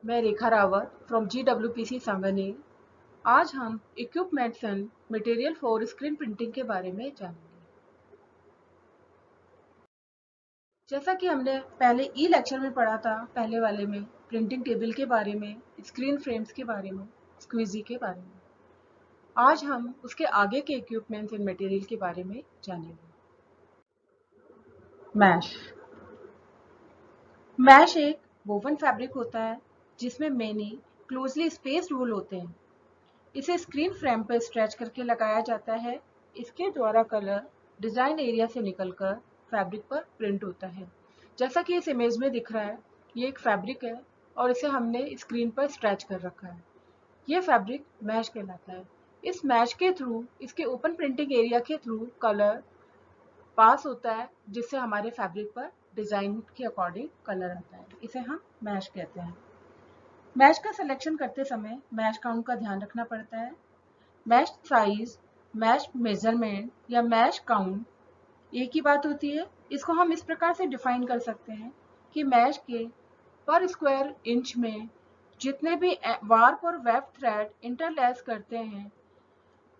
मैं रेखा Rawat from GWPC Sanganer. आज हम equipments and material for screen printing के बारे में जानेंगे। जैसा कि हमने पहले ई लेक्चर में पढ़ा था, पहले वाले में प्रिंटिंग टेबल के बारे में, स्क्रीन फ्रेम्स के बारे में, स्क्वीजी के बारे में, आज हम उसके आगे के इक्विपमेंट्स एंड मटेरियल के बारे में जानेंगे। मैश मैश एक वोवन फैब्रिक होता है जिसमें मेनी क्लोजली स्पेस्ड वूल होते हैं। इसे स्क्रीन फ्रेम पर स्ट्रेच करके लगाया जाता है। इसके द्वारा कलर डिजाइन एरिया से निकलकर फैब्रिक पर प्रिंट होता है। जैसा कि इस इमेज में दिख रहा है, ये एक फैब्रिक है और इसे हमने स्क्रीन पर स्ट्रेच कर रखा है। ये फैब्रिक मैश कहलाता है। इस मैश के थ्रू, इसके ओपन प्रिंटिंग एरिया के थ्रू कलर पास होता है, जिससे हमारे फैब्रिक पर डिजाइन के अकॉर्डिंग कलर आता है। इसे हम मैश कहते हैं। मैश का सिलेक्शन करते समय मैश काउंट का ध्यान रखना पड़ता है। मैश साइज, मैश मेजरमेंट या मैश काउंट एक ही बात होती है। इसको हम इस प्रकार से डिफाइन कर सकते हैं कि मैश के पर स्क्वायर इंच में जितने भी वार्प और वेब थ्रेड इंटरलेस करते हैं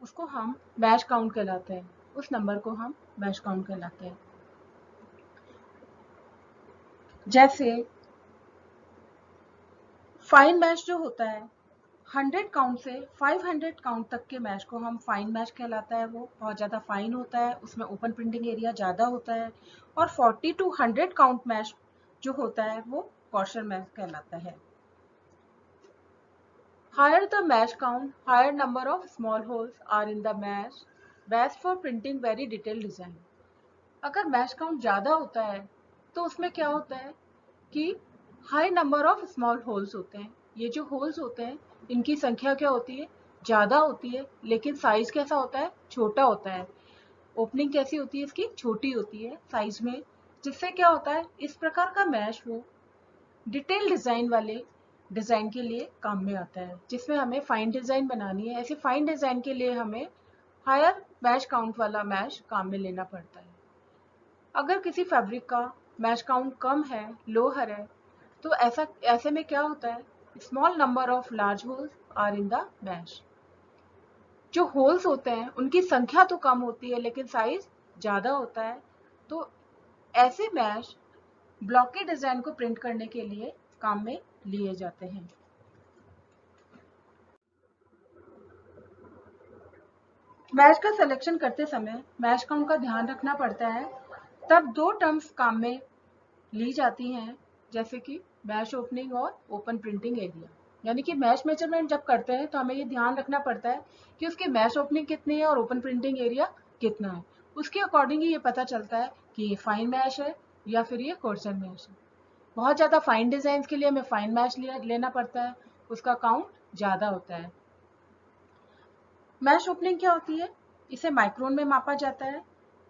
उसको हम मैश काउंट कहलाते हैं। उस नंबर को हम मैश काउंट कहलाते हैं। जैसे फाइन मैश जो होता है, 100 काउंट से 500 काउंट तक के मैश को हम फाइन मैश कहलाता है। वो बहुत ज़्यादा फाइन होता है, उसमें ओपन प्रिंटिंग एरिया ज़्यादा होता है। और 40 to 100 काउंट मैश जो होता है वो कॉर्शर मैश कहलाता है। Higher the mesh count, higher number of small holes are in the mesh, best for printing very detail design. अगर मैश काउंट ज़्यादा होता है तो उसमें क्या होता है कि high number of small holes होते हैं। ये जो होल्स होते हैं इनकी संख्या क्या होती है, ज़्यादा होती है, लेकिन साइज कैसा होता है, छोटा होता है। ओपनिंग कैसी होती है, इसकी छोटी होती है साइज में। जिससे क्या होता है, इस प्रकार का मैश वो डिटेल डिज़ाइन वाले डिज़ाइन के लिए काम में आता है। जिसमें हमें फाइन डिज़ाइन बनानी है, ऐसे फाइन डिज़ाइन के लिए हमें हायर मैश काउंट वाला मैश काम में लेना पड़ता है। अगर किसी फैब्रिक का मैश काउंट कम है, लोअर है, तो ऐसे में क्या होता है, small number of large holes are in the mesh. जो होल्स होते हैं उनकी संख्या तो कम होती है लेकिन साइज ज्यादा होता है। तो ऐसे मैश ब्लॉक के डिजाइन को प्रिंट करने के लिए काम में लिए जाते हैं। मैश का सिलेक्शन करते समय मैश काउंट का ध्यान रखना पड़ता है। तब दो टर्म्स काम में ली जाती हैं, जैसे कि मैश ओपनिंग और ओपन प्रिंटिंग एरिया। यानी कि मैश मेजरमेंट जब करते हैं तो हमें ये ध्यान रखना पड़ता है कि उसकी मैश ओपनिंग कितनी है और ओपन प्रिंटिंग एरिया कितना है। उसके अकॉर्डिंग ही ये पता चलता है कि ये फाइन मैश है या फिर ये कोर्सर मैश है। बहुत ज़्यादा फाइन डिजाइन के लिए हमें फाइन मैश लेना पड़ता है, उसका काउंट ज़्यादा होता है। मैश ओपनिंग क्या होती है, इसे माइक्रोन में मापा जाता है।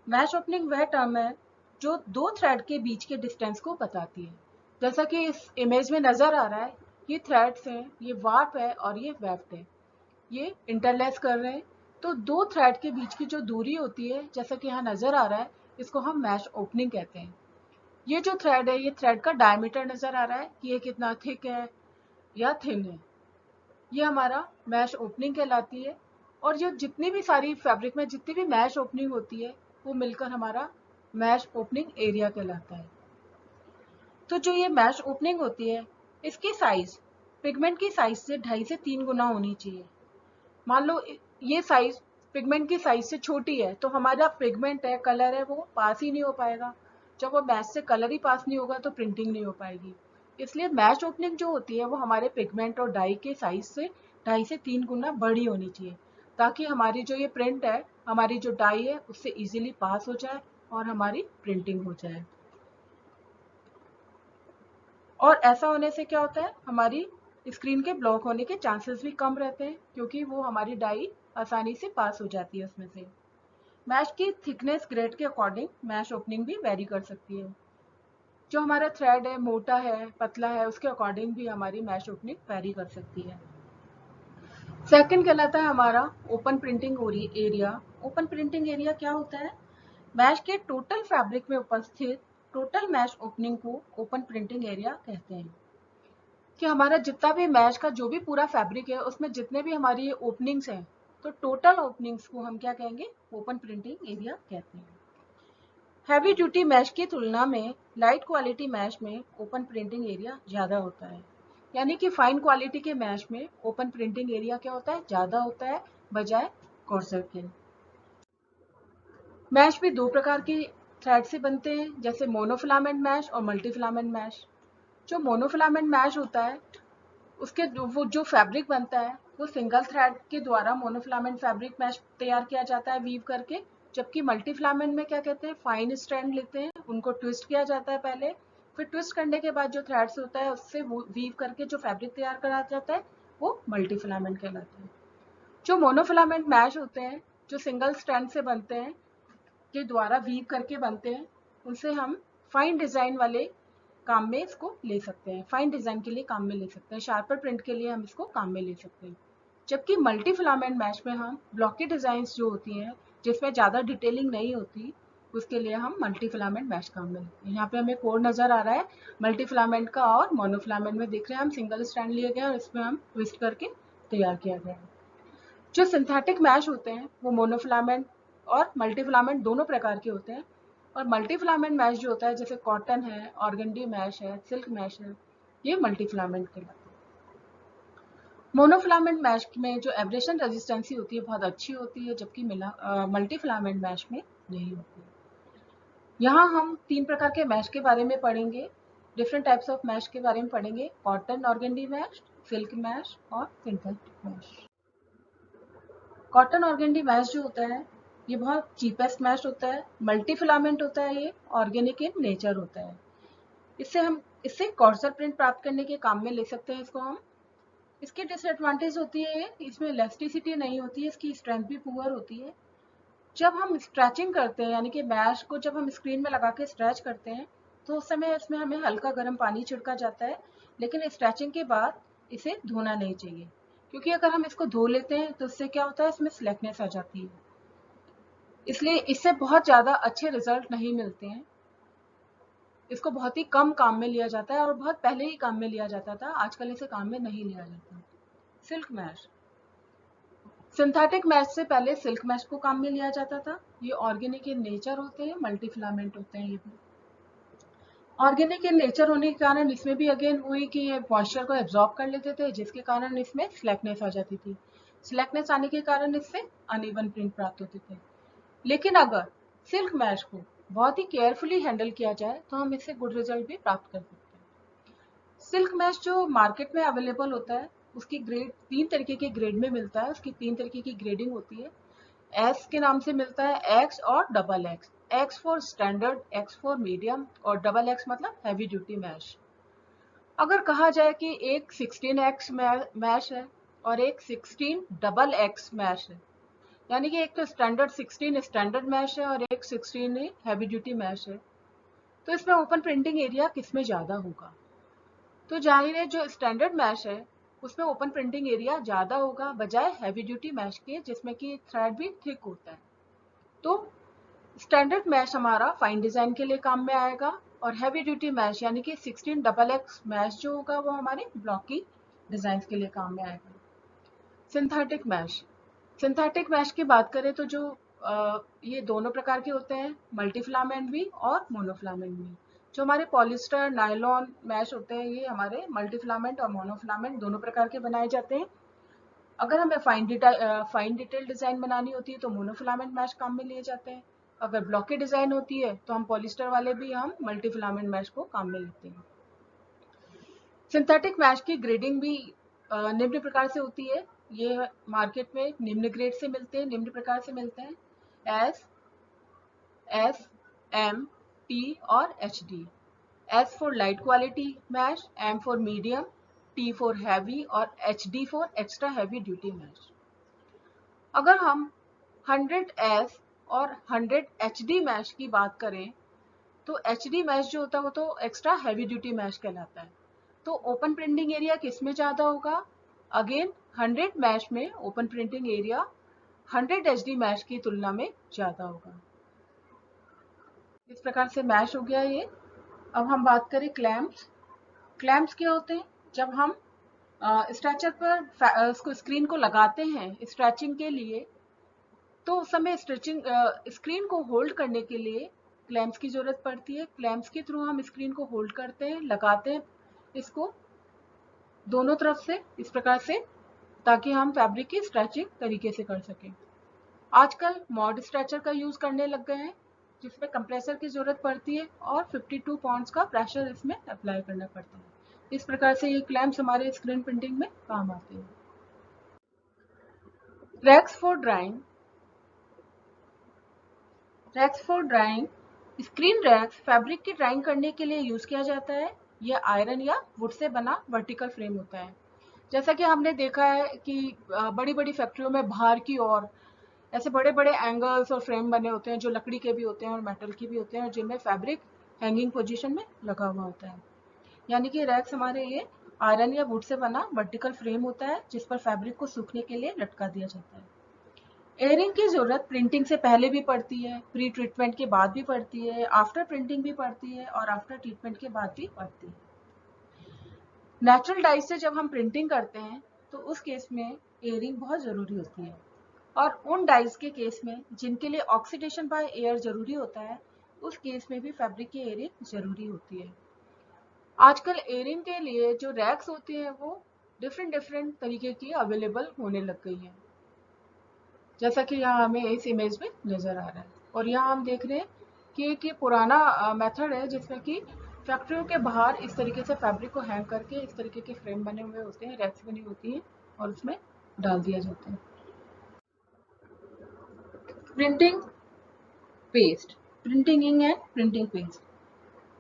मैश ओपनिंग वह टर्म है जो दो थ्रेड के बीच के डिस्टेंस को बताती है। जैसा कि इस इमेज में नजर आ रहा है, ये थ्रेड्स हैं, ये वार्प है और ये वेफ्ट है, ये इंटरलेस कर रहे हैं। तो दो थ्रेड के बीच की जो दूरी होती है, जैसा कि यहाँ नजर आ रहा है, इसको हम मैश ओपनिंग कहते हैं। ये जो थ्रेड है, ये थ्रेड का डायमीटर नजर आ रहा है कि ये कितना थिक है या थिन है, ये हमारा मैश ओपनिंग कहलाती है। और जो जितनी भी सारी फैब्रिक में जितनी भी मैश ओपनिंग होती है वो मिलकर हमारा मैश ओपनिंग एरिया कहलाता है। तो जो ये मैश ओपनिंग होती है, इसकी साइज पिगमेंट की साइज से 2.5 से 3 गुना होनी चाहिए। मान लो ये साइज पिगमेंट की साइज से छोटी है तो हमारा पिगमेंट है, कलर है, वो पास ही नहीं हो पाएगा। जब वो मैश से कलर ही पास नहीं होगा तो प्रिंटिंग नहीं हो पाएगी। इसलिए मैश ओपनिंग जो होती है वो हमारे पिगमेंट और डाई के साइज से 2.5 से 3 गुना बड़ी होनी चाहिए, ताकि हमारी जो ये प्रिंट है, हमारी जो डाई है, उससे इजीली पास हो जाए और हमारी प्रिंटिंग हो जाए। और ऐसा होने से क्या होता है, हमारी स्क्रीन के ब्लॉक होने के चांसेस भी कम रहते हैं, क्योंकि वो हमारी डाई आसानी से पास हो जाती है उसमें से। मैश की थिकनेस ग्रेड के अकॉर्डिंग मैश ओपनिंग भी वेरी कर सकती है। जो हमारा थ्रेड है, मोटा है, पतला है, उसके अकॉर्डिंग भी हमारी मैश ओपनिंग वेरी कर सकती है। सेकंड कहलाता है हमारा open printing area. Open printing area क्या होता है, मैश के टोटल फैब्रिक में उपस्थित टोटल मैश ओपनिंग को ओपन प्रिंटिंग एरिया कहते हैं। कि हमारा जितना भी मैश का जो भी पूरा फैब्रिक है उसमें जितने भी हमारी ओपनिंग्स हैं, तो टोटल ओपनिंग्स को हम क्या कहेंगे, ओपन प्रिंटिंग एरिया कहते हैं। हैवी ड्यूटी मैश की तुलना में लाइट क्वालिटी मैश में ओपन प्रिंटिंग एरिया ज़्यादा होता है। यानी कि फाइन क्वालिटी के मैश में ओपन प्रिंटिंग एरिया क्या होता है, ज़्यादा होता है बजाय कोर्सर के। मैश भी दो प्रकार के थ्रेड से बनते हैं, जैसे मोनोफिलामेंट मैश और मल्टीफिलामेंट मैश। जो मोनोफिलामेंट मैश होता है उसके वो जो फैब्रिक बनता है वो सिंगल थ्रेड के द्वारा मोनोफिलामेंट फैब्रिक मैश तैयार किया जाता है वीव करके। जबकि मल्टीफिलामेंट में क्या कहते हैं, फाइन स्ट्रैंड लेते हैं, उनको ट्विस्ट किया जाता है पहले, फिर ट्विस्ट करने के बाद जो थ्रेड्स होता है उससे वीव करके जो फैब्रिक तैयार करा जाता है वो मल्टीफिलामेंट कहलाता है। जो मोनोफिलामेंट मैश होते हैं, जो सिंगल स्ट्रैंड से बनते हैं, के द्वारा वीव करके बनते हैं, उनसे हम फाइन डिजाइन वाले काम में इसको ले सकते हैं, फाइन डिजाइन के लिए काम में ले सकते हैं, शार्पर प्रिंट के लिए हम इसको काम में ले सकते हैं। जबकि मल्टी फिलामेंट मैश में हम ब्लॉकी डिजाइन जो होती हैं जिसमें ज्यादा डिटेलिंग नहीं होती, उसके लिए हम मल्टी फिलामेंट मैश काम में लेते हैं। यहाँ पे हमें कोड नजर आ रहा है मल्टी फिलामेंट का, और मोनोफिलामेंट में देख रहे हैं हम सिंगल स्ट्रैंड लिए गए और इसमें हम ट्विस्ट करके तैयार किया गया है। जो सिंथेटिक मैश होते हैं वो मोनोफिलामेंट और मल्टीफिलामेंट दोनों प्रकार के होते हैं। और मल्टीफिलामेंट मैश जो होता है, जैसे कॉटन है, ऑर्गेंडी मैश है, सिल्क मैश है, ये मल्टीफिलामेंट कहलाते हैं। मोनोफिलामेंट मैश में जो एब्रेशन रेजिस्टेंसी होती है बहुत अच्छी होती है, जबकि मल्टीफिलामेंट मैश में नहीं होती है। यहाँ हम तीन प्रकार के मैश के बारे में पढ़ेंगे, डिफरेंट टाइप्स ऑफ मैश के बारे में पढ़ेंगे, cotton organdy mesh, silk mesh और synthetic mesh. Cotton organdy mesh जो होता है ये बहुत चीपेस्ट मैश होता है, मल्टी फिलामेंट होता है, ये ऑर्गेनिक इन नेचर होता है। इससे कॉर्सर प्रिंट प्राप्त करने के काम में ले सकते हैं इसको हम। इसकी डिसएडवांटेज होती है इसमें इलास्टिसिटी नहीं होती है, इसकी स्ट्रेंथ भी पुअर होती है। जब हम स्ट्रेचिंग करते हैं, यानी कि मैश को जब हम स्क्रीन में लगा के स्ट्रेच करते हैं, तो उस समय इसमें हमें हल्का गर्म पानी छिड़का जाता है, लेकिन स्ट्रेचिंग के बाद इसे धोना नहीं चाहिए, क्योंकि अगर हम इसको धो लेते हैं तो इससे क्या होता है, इसमें स्लैकनेस आ जाती है, इसलिए इससे बहुत ज़्यादा अच्छे रिजल्ट नहीं मिलते हैं। इसको बहुत ही कम काम में लिया जाता है और बहुत पहले ही काम में लिया जाता था, आजकल इसे काम में नहीं लिया जाता। सिल्क मैश, सिंथेटिक मैश से पहले सिल्क मैश को काम में लिया जाता था। ये ऑर्गेनिक इन नेचर होते हैं, मल्टी फिलामेंट होते हैं। ये भी ऑर्गेनिक इन नेचर होने के कारण इसमें भी अगेन हुई कि ये मॉइस्चर को एब्जॉर्ब कर लेते थे, जिसके कारण इसमें स्लैकनेस आ जाती थी। स्लैकनेस आने के कारण इससे अनइवन प्रिंट प्राप्त होते थे। लेकिन अगर सिल्क मैश को बहुत ही केयरफुली हैंडल किया जाए तो हम इससे गुड रिजल्ट भी प्राप्त कर सकते हैं। सिल्क मैश जो मार्केट में अवेलेबल होता है उसकी ग्रेड तीन तरीके के ग्रेड में मिलता है, उसकी तीन तरीके की ग्रेडिंग होती है। एस के नाम से मिलता है, एक्स और double x. X for standard, x for medium और डबल एक्स मतलब हैवी ड्यूटी मैश। अगर कहा जाए कि एक 16x मैश है और एक 16 डबल एक्स मैश है, यानी कि एक तो स्टैंडर्ड 16 स्टैंडर्ड मैश है और एक 16 हैवी ड्यूटी मैश है, तो इसमें ओपन प्रिंटिंग एरिया किसमें ज़्यादा होगा? तो जाहिर है जो स्टैंडर्ड मैश है उसमें ओपन प्रिंटिंग एरिया ज़्यादा होगा बजाय हैवी ड्यूटी मैश के, जिसमें कि थ्रेड भी थिक होता है। तो स्टैंडर्ड मैश हमारा फाइन डिजाइन के लिए काम में आएगा, और हैवी ड्यूटी मैश यानी कि 16 डबल एक्स मैश जो होगा वो हमारे ब्लॉकी डिजाइन के लिए काम में आएगा। सिंथेटिक मैश, सिंथेटिक मैश की बात करें तो जो ये दोनों प्रकार के होते हैं, मल्टीफिलामेंट भी और मोनोफिलामेंट भी। जो हमारे पॉलिस्टर नायलॉन मैश होते हैं ये हमारे मल्टीफिलामेंट और मोनोफिलामेंट दोनों प्रकार के बनाए जाते हैं। अगर हमें फाइन डिटेल डिजाइन बनानी होती है तो मोनोफिलामेंट मैश काम में लिए जाते हैं। अगर ब्लॉकी डिजाइन होती है तो हम पॉलिस्टर वाले भी हम मल्टीफिलामेंट मैश को काम में लेते हैं। सिंथेटिक मैश की ग्रेडिंग भी निम्न प्रकार से होती है। ये मार्केट में निम्न ग्रेड से मिलते हैं, निम्न प्रकार से मिलते हैं, एस, एस, एम, टी और H D. S for light quality mesh, M for medium, T for heavy और H D for extra heavy duty mesh. अगर हम 100S और 100HD मैश की बात करें तो HD मैश जो होता है वो तो एक्स्ट्रा हैवी ड्यूटी मैश कहलाता है। तो ओपन प्रिंटिंग एरिया किस में ज़्यादा होगा? अगेन 100 मैश में open printing area 100 HD mesh की तुलना में ज़्यादा होगा। इस प्रकार से मैश हो गया ये। अब हम बात करें क्लैम्प्स। क्लैम्प्स क्या होते हैं? जब हम स्ट्रेचर पर उसको स्क्रीन को लगाते हैं स्ट्रेचिंग के लिए, तो उस समय स्ट्रेचिंग स्क्रीन को होल्ड करने के लिए क्लैंप्स की जरूरत पड़ती है। क्लैंप्स के थ्रू हम स्क्रीन को होल्ड करते हैं, लगाते हैं इसको दोनों तरफ से इस प्रकार से, ताकि हम फैब्रिक की स्ट्रेचिंग तरीके से कर सकें। आजकल मॉड स्ट्रेचर का यूज करने लग गए हैं, जिसमें कंप्रेसर की जरूरत पड़ती है और 52 पाउंड्स का प्रेशर इसमें अप्लाई करना पड़ता है। इस प्रकार से ये क्लैंप्स हमारे स्क्रीन प्रिंटिंग में काम आते हैं। Racks for drying. Racks for drying, screen racks fabric की ड्राइंग करने के लिए यूज किया जाता है। यह आयरन या वुड से बना वर्टिकल फ्रेम होता है। जैसा कि हमने देखा है कि बड़ी बड़ी फैक्ट्रियों में बाहर की ओर ऐसे बड़े बड़े एंगल्स और फ्रेम बने होते हैं, जो लकड़ी के भी होते हैं और मेटल के भी होते हैं, और जिनमें फैब्रिक हैंगिंग पोजीशन में लगा हुआ होता है। यानी कि रैक्स हमारे ये आयरन या वुड से बना वर्टिकल फ्रेम होता है, जिस पर फैब्रिक को सूखने के लिए लटका दिया जाता है। एयरिंग की जरूरत प्रिंटिंग से पहले भी पड़ती है, प्री ट्रीटमेंट के बाद भी पड़ती है, आफ्टर प्रिंटिंग भी पड़ती है और आफ्टर ट्रीटमेंट के बाद भी पड़ती है। नेचुरल डाई से जब हम प्रिंटिंग करते हैं तो उस केस में एयरिंग बहुत जरूरी होती है, और उन डाइज के केस में जिनके लिए ऑक्सीडेशन बाय एयर जरूरी होता है, उस केस में भी फैब्रिक की एयरिंग जरूरी होती है। आजकल एयरिंग के लिए जो रैक्स होती हैं वो डिफरेंट डिफरेंट तरीके की अवेलेबल होने लग गई हैं, जैसा कि यहाँ हमें इस इमेज में नजर आ रहा है। और यहाँ हम देख रहे हैं कि एक ये पुराना मेथड है, जिसमें कि फैक्ट्रियों के बाहर इस तरीके से फैब्रिक को हैंग करके इस तरीके के फ्रेम बने हुए होते हैं, रैक्स बनी होती हैं, और उसमें डाल दिया जाता है। Printing paste, printing ink and printing paste.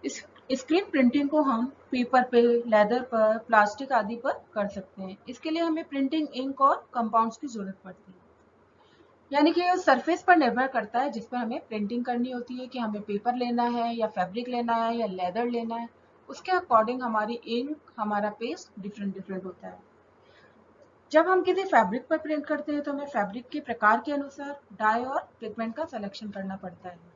इस स्क्रीन प्रिंटिंग को हम पेपर पे, लेदर पर, प्लास्टिक आदि पर कर सकते हैं। इसके लिए हमें प्रिंटिंग इंक और कंपाउंड्स की जरूरत पड़ती है। यानी कि सरफेस पर निर्भर करता है जिस पर हमें प्रिंटिंग करनी होती है, कि हमें पेपर लेना है या फैब्रिक लेना है या लेदर लेना है। उसके अकॉर्डिंग हमारी इंक, हमारा पेस्ट डिफरेंट डिफरेंट होता है। जब हम किसी फैब्रिक पर प्रिंट करते हैं तो हमें फैब्रिक के प्रकार के अनुसार डाई और पिगमेंट का सिलेक्शन करना पड़ता है।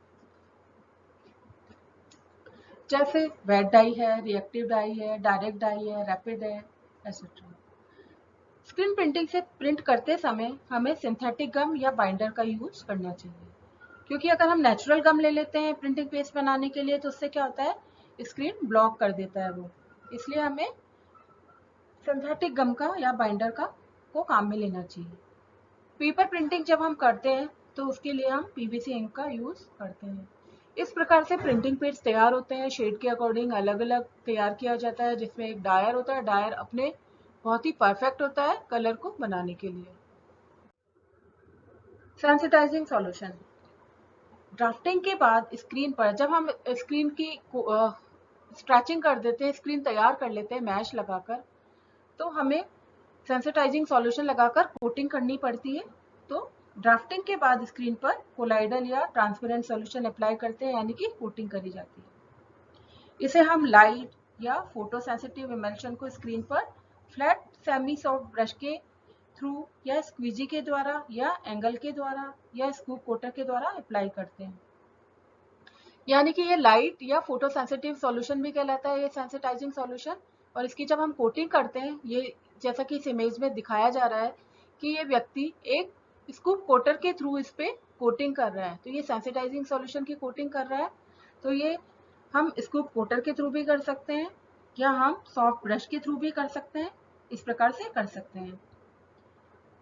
जैसे वेट डाई है, रिएक्टिव डाई है, डायरेक्ट डाई है, रैपिड है, एटसेट्रा। स्क्रीन प्रिंटिंग से प्रिंट करते समय हमें सिंथेटिक गम या बाइंडर का यूज करना चाहिए, क्योंकि अगर हम नेचुरल गम ले लेते हैं प्रिंटिंग पेस्ट बनाने के लिए तो उससे क्या होता है, स्क्रीन ब्लॉक कर देता है वो। इसलिए हमें सिंथेटिक गम का या बाइंडर का को काम में लेना चाहिए। पेपर प्रिंटिंग जब हम करते हैं तो उसके लिए हम पीवीसी इंक का यूज करते हैं। इस प्रकार से प्रिंटिंग पेज तैयार होते हैं, शेड के अकॉर्डिंग अलग अलग तैयार किया जाता है, जिसमें एक डायर होता है। डायर अपने बहुत ही परफेक्ट होता है कलर को बनाने के लिए। सेंसिटाइजिंग सॉल्यूशन, ड्राफ्टिंग के बाद स्क्रीन पर जब हम स्क्रीन की स्ट्रैचिंग कर देते हैं, स्क्रीन तैयार कर लेते हैं मैश लगाकर, तो हमें सेंसिटाइजिंग सॉल्यूशन लगाकर कोटिंग करनी पड़ती है। तो ड्राफ्टिंग के बाद स्क्रीन पर कोलाइडल या ट्रांसपेरेंट सॉल्यूशन अप्लाई करते हैं, यानी कि कोटिंग करी जाती है। इसे हम लाइट या फोटो सेंसिटिव इमल्शन को स्क्रीन पर फ्लैट सेमी सॉफ्ट ब्रश के थ्रू या स्क्वीजी के द्वारा या एंगल के द्वारा या स्कूप कोटर के द्वारा अप्लाई करते हैं। यानी कि ये लाइट या फोटो सेंसिटिव सॉल्यूशन भी कहलाता है, ये सेंसिटाइजिंग सॉल्यूशन। और इसकी जब हम कोटिंग करते हैं, ये जैसा कि इस इमेज में दिखाया जा रहा है कि ये व्यक्ति एक स्कूप कोटर के थ्रू इस पे कोटिंग कर रहा है, तो ये सेंसिटाइजिंग सॉल्यूशन की कोटिंग कर रहा है। तो ये हम स्कूप कोटर के थ्रू भी कर सकते हैं या हम सॉफ्ट ब्रश के थ्रू भी कर सकते हैं, इस प्रकार से कर सकते हैं।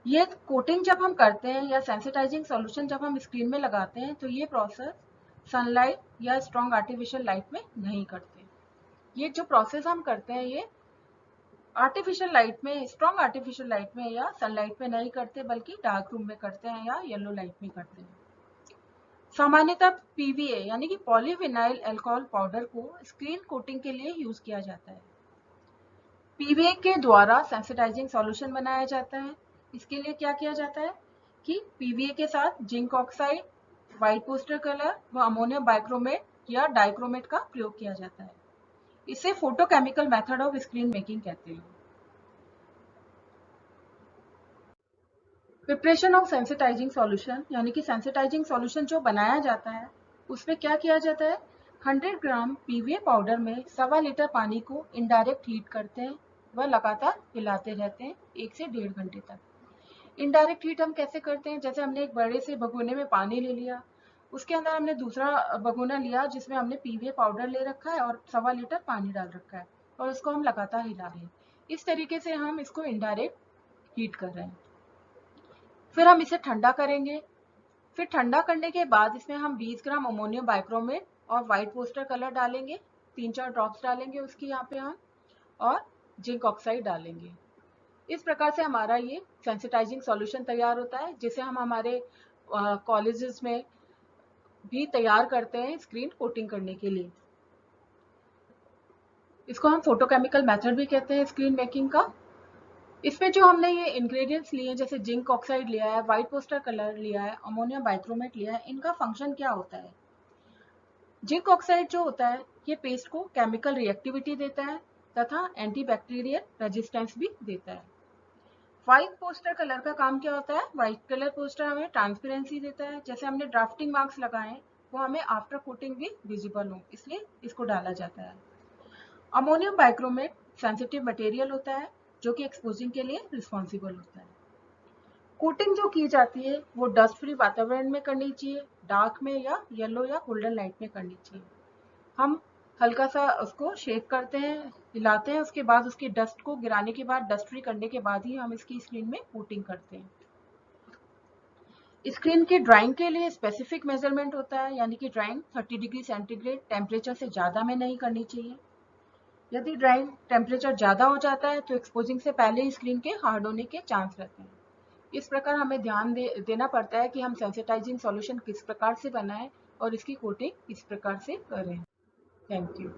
ये कोटिंग जब हम करते हैं या सेंसिटाइजिंग सॉल्यूशन जब हम स्क्रीन में लगाते हैं, तो ये प्रोसेस सनलाइट या स्ट्रॉन्ग आर्टिफिशियल लाइट में नहीं करते। ये जो प्रोसेस हम करते हैं ये आर्टिफिशियल लाइट में, स्ट्रॉन्ग आर्टिफिशियल लाइट में या सनलाइट में नहीं करते, बल्कि डार्क रूम में करते हैं या येलो लाइट में करते हैं। सामान्यतः पीवीए यानी कि पॉलीविनाइल अल्कोहल पाउडर को स्क्रीन कोटिंग के लिए यूज किया जाता है। पीवीए के द्वारा सेंसिटाइजिंग सॉल्यूशन बनाया जाता है। इसके लिए क्या किया जाता है कि पीवीए के साथ zinc oxide, white poster colour व अमोनियम बाइक्रोमेट या डाइक्रोमेट का प्रयोग किया जाता है। इसे photochemical method of screen making कहते हैं। प्रिपरेशन ऑफ सेंसिटाइजिंग सॉल्यूशन, यानी कि सेंसिटाइजिंग सॉल्यूशन जो बनाया जाता है उसमें क्या किया जाता है, 100 ग्राम पीवीए पाउडर में 1.25 लीटर पानी को इनडायरेक्ट हीट करते हैं वह लगातार हिलाते रहते हैं 1 से 1.5 घंटे तक। इनडायरेक्ट हीट हम कैसे करते हैं? जैसे हमने एक बड़े से भगोने में पानी ले लिया, उसके अंदर हमने दूसरा भगोना लिया जिसमें हमने पीवीए पाउडर ले रखा है और 1.25 लीटर पानी डाल रखा है और उसको हम लगातार हिला रहे हैं। इस तरीके से हम इसको इनडायरेक्ट हीट कर रहे हैं। फिर हम इसे ठंडा करेंगे। फिर ठंडा करने के बाद इसमें हम 20 ग्राम अमोनियम बाइक्रोमेट और व्हाइट पोस्टर कलर डालेंगे, 3-4 ड्रॉप्स डालेंगे उसकी यहाँ पे हम, और जिंक ऑक्साइड डालेंगे। इस प्रकार से हमारा ये सेंसिटाइजिंग सॉल्यूशन तैयार होता है, जिसे हम हमारे कॉलेजेस में भी तैयार करते हैं स्क्रीन कोटिंग करने के लिए। इसको हम फोटोकेमिकल मेथड भी कहते हैं स्क्रीन मेकिंग का। इसमें जो हमने ये इंग्रेडिएंट्स लिए हैं, जैसे जिंक ऑक्साइड लिया है, व्हाइट पोस्टर कलर लिया है, अमोनियम बाइक्रोमेट लिया है, इनका फंक्शन क्या होता है? जिंक ऑक्साइड जो होता है ये पेस्ट को केमिकल रिएक्टिविटी देता है तथा एंटीबैक्टीरियल रेजिस्टेंस भी देता है। व्हाइट पोस्टर कलर का काम क्या होता है? व्हाइट कलर पोस्टर हमें ट्रांसपेरेंसी देता है, जैसे हमने ड्राफ्टिंग मार्क्स लगाए वो हमें आफ्टर कोटिंग भी विजिबल हो, इसलिए इसको डाला जाता है। अमोनियम बाइक्रोमेट सेंसिटिव मटेरियल होता है जो कि एक्सपोजिंग के लिए रिस्पॉन्सिबल होता है। कोटिंग जो की जाती है वो डस्ट फ्री वातावरण में करनी चाहिए, डार्क में या येलो या गोल्डन लाइट में करनी चाहिए। हम हल्का सा उसको शेक करते हैं, हिलाते हैं, उसके बाद उसकी डस्ट को गिराने के बाद, डस्ट फ्री करने के बाद ही हम इसकी स्क्रीन में कोटिंग करते हैं। स्क्रीन की ड्राइंग के लिए स्पेसिफिक मेजरमेंट होता है, यानी कि ड्राइंग 30 डिग्री सेंटीग्रेड टेम्परेचर से ज़्यादा में नहीं करनी चाहिए। यदि ड्राइंग टेम्परेचर ज़्यादा हो जाता है तो एक्सपोजिंग से पहले ही स्क्रीन के हार्ड होने के चांस रहते हैं। इस प्रकार हमें ध्यान देना पड़ता है कि हम सेंसिटाइजिंग सॉल्यूशन किस प्रकार से बनाएं और इसकी कोटिंग किस प्रकार से करें। Thank you.